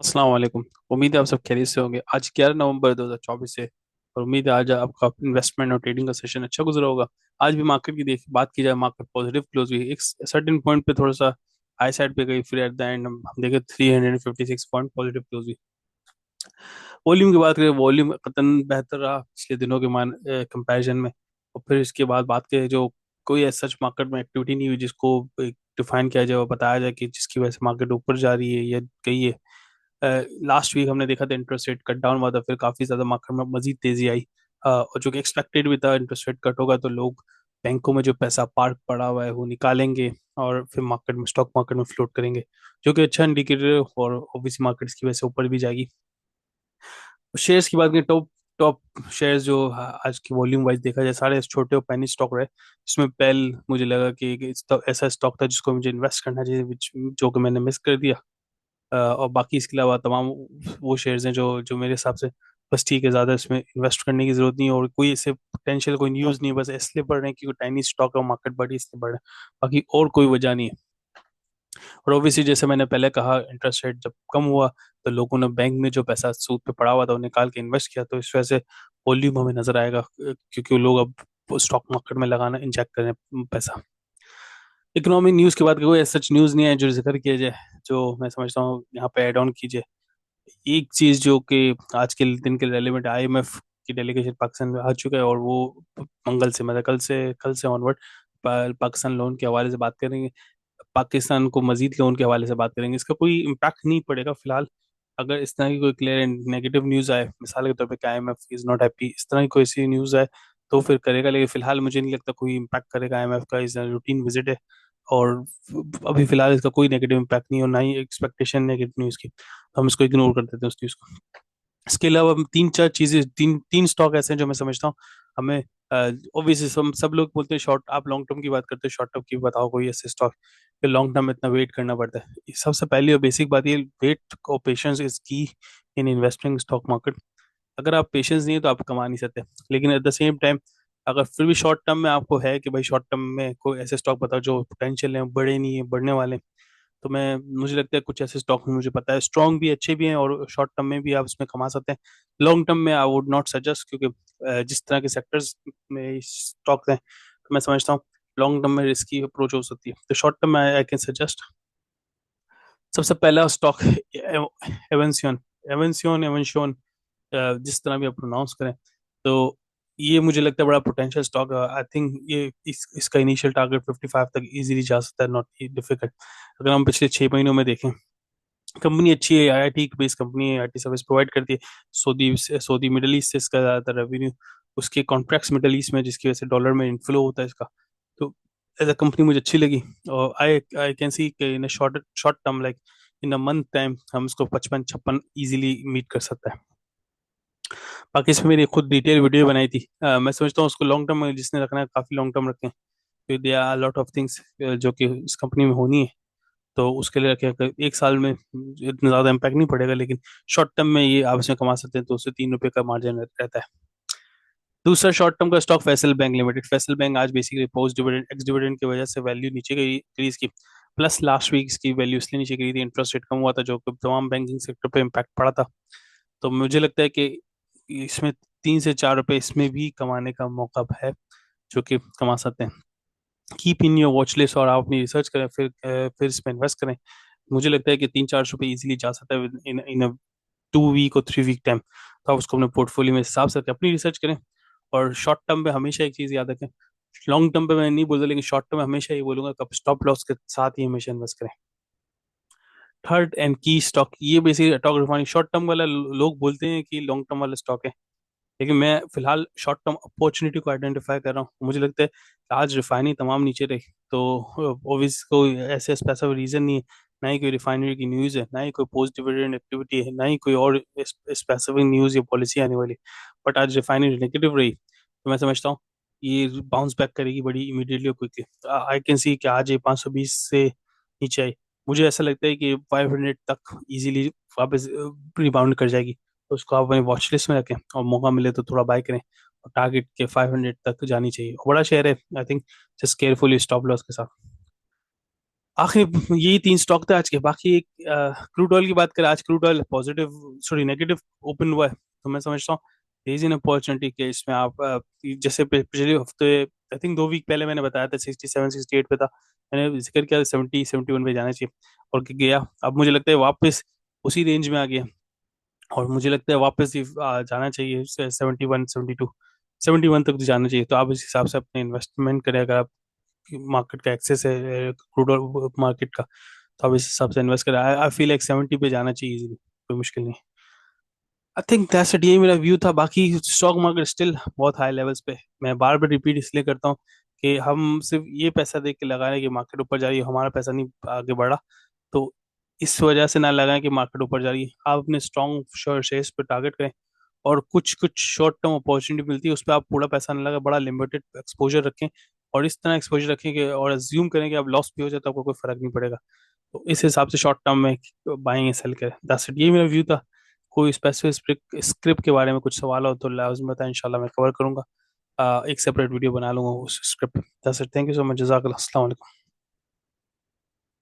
अस्सलाम वालेकुम। उम्मीद है आप सब खैरियत से होंगे। आज 11 नवंबर 2024 है और उम्मीद है आज आपका इन्वेस्टमेंट और ट्रेडिंग का सेशन अच्छा गुजरा होगा। आज भी मार्केट की देख बात की जाए, मार्केट पॉजिटिव क्लोज हुई। एक सर्टेन पॉइंट पे थोड़ा सा हाई साइड पे गई, फिर एट द एंड हम देखे 356 पॉइंट पॉजिटिव क्लोज हुई। वॉल्यूम की बात करें, वॉल्यूम कतन बेहतर रहा पिछले दिनों के मान कंपैरिजन में। और फिर इसके बाद बात करें, जो कोई सच मार्केट में एक्टिविटी नहीं हुई जिसको डिफाइन किया जाए और बताया जाए कि जिसकी वजह से मार्केट ऊपर जा रही है या गई है। लास्ट वीक हमने देखा था इंटरेस्ट रेट कट डाउन हुआ था, फिर काफी ज्यादा मार्केट में मजीद तेजी आई। और जो कि एक्सपेक्टेड भी था, इंटरेस्ट रेट कट होगा तो लोग बैंकों में जो पैसा पार्क पड़ा हुआ है वो निकालेंगे और फिर मार्केट में, स्टॉक मार्केट में फ्लोट करेंगे, जो कि अच्छा इंडिकेटर है और ऑब्वियसली मार्केट इसकी वजह से ऊपर भी जाएगी। शेयर्स की बात करें, टॉप टॉप शेयर्स जो आज की वॉल्यूम वाइज देखा जाए, सारे छोटे और पैनी स्टॉक रहे। इसमें पेल मुझे लगा कि ऐसा स्टॉक था जिसको मुझे इन्वेस्ट करना चाहिए, जो कि मैंने मिस कर दिया। और बाकी इसके अलावा तमाम वो शेयर्स हैं जो जो मेरे हिसाब से बस ठीक है, ज़्यादा इसमें इन्वेस्ट करने की जरूरत नहीं है और कोई इससे पोटेंशियल कोई न्यूज़ नहीं है, बस इसलिए बढ़ रहे हैं क्योंकि टाइनी स्टॉक और मार्केट बढ़ी इसलिए बढ़ रहे हैं, बाकी और कोई वजह नहीं है। और ओबियसली जैसे मैंने पहले कहा, इंटरेस्ट रेट जब कम हुआ तो लोगों ने बैंक में जो पैसा सूद पे पड़ा हुआ था वो निकाल के इन्वेस्ट किया, तो इस वजह से वॉल्यूम हमें नजर आएगा, क्योंकि वो लोग अब स्टॉक मार्केट में लगाना, इंजेक्ट करें पैसा। इकोनॉमिक न्यूज़ की बात करें, कोई सच न्यूज़ नहीं है जो जिक्र किया जाए, जो मैं समझता हूँ यहाँ पे ऐड ऑन कीजिए। एक चीज जो कि आज के दिन के रेलिवेंट, आईएमएफ की डेलीगेशन पाकिस्तान में आ चुका है और वो मंगल से, मतलब कल से ऑनवर्ड पाकिस्तान लोन के हवाले से बात करेंगे, पाकिस्तान को मजीद लोन के हवाले से बात करेंगे। इसका कोई इम्पैक्ट नहीं पड़ेगा फिलहाल। अगर इस तरह की कोई क्लियर एंड नेगेटिव न्यूज़ आए, मिसाल के तौर पे कि आईएमएफ इज नॉट हैप्पी, इस तरह की कोई सी न्यूज़ आए तो फिर करेगा, लेकिन फिलहाल मुझे नहीं लगता कोई इम्पैक्ट करेगा। आईएमएफ का इस रूटीन विजिट है और अभी फिलहाल इसका कोई नेगेटिव इम्पैक्ट नहीं, और ना ही एक्सपेक्टेशन नेगेटिव न्यूज़ की, तो हम इसको इग्नोर कर देते हैं उस न्यूज़ को। इसके अलावा हम तीन चार चीजें, तीन तीन स्टॉक ऐसे हैं जो मैं समझता हूँ हमें, ऑब्वियसली सब लोग बोलते हैं शॉर्ट, आप लॉन्ग टर्म की बात करते हो, शॉर्ट टर्म की बताओ कोई ऐसे स्टॉक कि लॉन्ग टर्म में इतना वेट करना पड़ता है। सबसे पहली और बेसिक बात ये, वेट और पेशेंस इज की इन इन्वेस्टिंग स्टॉक मार्केट। अगर आप पेशेंस नहीं है तो आप कमा नहीं सकते, लेकिन एट द सेम टाइम अगर फिर भी शॉर्ट टर्म में आपको है कि भाई शॉर्ट टर्म में कोई ऐसे स्टॉक बताओ जो पोटेंशियल है, बड़े नहीं है, बढ़ने वाले हैं, तो मैं, मुझे लगता है कुछ ऐसे स्टॉक मुझे पता है स्ट्रॉन्ग भी, अच्छे भी हैं और शॉर्ट टर्म में भी आप इसमें कमा सकते हैं। लॉन्ग टर्म में आई वुड नॉट सजेस्ट, क्योंकि जिस तरह के सेक्टर्स में स्टॉक हैं, तो मैं समझता हूँ लॉन्ग टर्म में रिस्की अप्रोच हो सकती है, तो शॉर्ट टर्म में आई कैन सजेस्ट। सबसे पहला स्टॉक एवेंसियन, एवेंसियन, जिस तरह भी आप प्रोनाउंस करें, तो ये मुझे लगता है बड़ा पोटेंशियल स्टॉक है। आई थिंक ये इसका इनिशियल टारगेट 55 तक इजीली जा सकता है, नॉट डिफिकल्ट। अगर हम पिछले 6 महीनों में देखें, कंपनी अच्छी है, आईआईटी बेस्ड कंपनी है, आईटी सर्विस प्रोवाइड करती है। सऊदी मिडल ईस्ट से इसका ज़्यादातर रेवेन्यू, उसके कॉन्ट्रैक्ट्स मिडल ईस्ट में, जिसकी वजह से डॉलर में इनफ्लो होता है इसका, तो एज अ कंपनी मुझे अच्छी लगी। और I I can see in short short term, like in a month time, हम इसको 55 56 इजीली मीट कर सकता है। बाकी इसमें मेरी खुद डिटेल वीडियो बनाई थी। मैं समझता हूँ उसको लॉन्ग टर्म में जिसने रखना है, काफ़ी लॉन्ग टर्म रखें, क्योंकि there are lot of things जो कि इस कंपनी में होनी है, तो उसके लिए रखें। अगर एक साल में इतना ज़्यादा इम्पैक्ट नहीं पड़ेगा, लेकिन शॉर्ट टर्म में ये आप इसमें कमा सकते हैं, 2 से 3 रुपए का मार्जिन रहता है। दूसरा शॉर्ट टर्म का stock Faysal bank limited. Faysal bank आज basically post dividend, ex dividend की वजह से वैल्यू नीचे गई, इंक्रीज की, प्लस लास्ट वीक इसकी वैल्यू इसलिए नीचे गिरी थी, इंटरेस्ट रेट कम हुआ था जो कि तमाम बैंकिंग सेक्टर पे इम्पैक्ट पड़ा था। तो मुझे लगता है कि इसमें 3 से 4 रुपए इसमें भी कमाने का मौका है, जो कि कमा सकते हैं। Keep in your watch list, और आप अपनी रिसर्च करें, फिर इसमें इन्वेस्ट करें। मुझे लगता है कि 3 4 रुपए इजीली जा सकता है इन इन अ 2 वीक और 3 वीक टाइम, तो आप उसको अपने पोर्टफोलियो में हिसाब से रखें, अपनी रिसर्च करें। और शॉर्ट टर्म पे हमेशा एक चीज़ याद रखें, लॉन्ग टर्म पे मैं नहीं बोलता, लेकिन शॉर्ट टर्म में हमेशा ये बोलूंगा कि स्टॉप लॉस के साथ ही हमेशा इन्वेस्ट करें। थर्ड एंड की स्टॉक, ये basically stock refining, short term वाला लोग बोलते हैं कि लॉन्ग टर्म वाला स्टॉक है, लेकिन मैं फिलहाल शॉर्ट टर्म अपॉर्चुनिटी को आइडेंटिफाई कर रहा हूँ। मुझे लगता है कि आज रिफाइनरी तमाम नीचे रही, तो ऑब्वियस कोई ऐसे स्पेसिफिक रीजन नहीं है, ना ही कोई रिफाइनरी की न्यूज़ है, ना ही कोई पोस्ट डिविडेंड एक्टिविटी है, ना ही कोई और स्पेसिफिक न्यूज़ या पॉलिसी आने वाली, बट आज रिफाइनरी नेगेटिव रही, तो मैं समझता हूँ ये बाउंस बैक करेगी बड़ी इमीडिएटली और क्विकली। आई कैन सी कि आज ये 520 से नीचे आई, मुझे ऐसा लगता है कि 500 तक इजीली वापस रिबाउंड कर जाएगी, तो उसको आप अपनी वॉच लिस्ट में रखें और मौका मिले तो थोड़ा बाय करें, और टारगेट के 500 तक जानी चाहिए। बड़ा शेयर है, I think just carefully stop loss के साथ। आखिर यही तीन स्टॉक थे आज के। बाकी एक क्रूड ऑयल की बात करें, आज crude oil positive, sorry negative open हुआ है। तो मैं समझता हूँ देयर इज एन अपॉर्चुनिटी के इसमें आप जैसे पिछले हफ्ते, आई थिंक 2 वीक पहले मैंने बताया था 67 68 पे था, मैंने जिक्र किया 70 71 पे जाना चाहिए, और गया। अब मुझे लगता है वापस उसी रेंज में आ गया, और मुझे लगता है वापस ही जाना चाहिए 71 72 71 तक तो जाना चाहिए। तो आप इस हिसाब से अपने इन्वेस्टमेंट करें, अगर आप मार्केट का एक्सेस है क्रूड मार्केट का, तो आप इस हिसाब से इन्वेस्ट करें। आई फील लाइक 70 पे जाना चाहिए easily, कोई मुश्किल नहीं। आई थिंक दैट्स इट, यही मेरा व्यू था। बाकी स्टॉक मार्केट स्टिल बहुत हाई लेवल्स पे। मैं बार बार रिपीट इसलिए करता हूँ कि हम सिर्फ ये पैसा देख के लगा रहे हैं कि मार्केट ऊपर जा रही है, हमारा पैसा नहीं आगे बढ़ा। तो इस वजह से ना लगाएं कि मार्केट ऊपर जा रही है। आप अपने स्ट्रॉन्ग शेयर्स पे टारगेट करें, और कुछ कुछ शॉर्ट टर्म अपॉर्चुनिटी मिलती है उस पर आप पूरा पैसा ना लगा, बड़ा लिमिटेड एक्सपोजर रखें। और इस तरह एक्सपोजर रखें कि, और अज्यूम करें कि अब लॉस भी हो जाए तो आपको कोई फर्क नहीं पड़ेगा। तो इस हिसाब से शॉर्ट टर्म में बाइंग या सेल करें। दैट्स इट, ये मेरा व्यू था। कोई स्पेसिफिक स्क्रिप्ट के बारे में कुछ सवाल हो तो लाजमी बताएं, इंशाल्लाह मैं कवर करूंगा। एक सेपरेट वीडियो बना लूंगा उस script. That's it, thank you so much, जज़ाकल्लाह, अस्सलाम वालेकुम।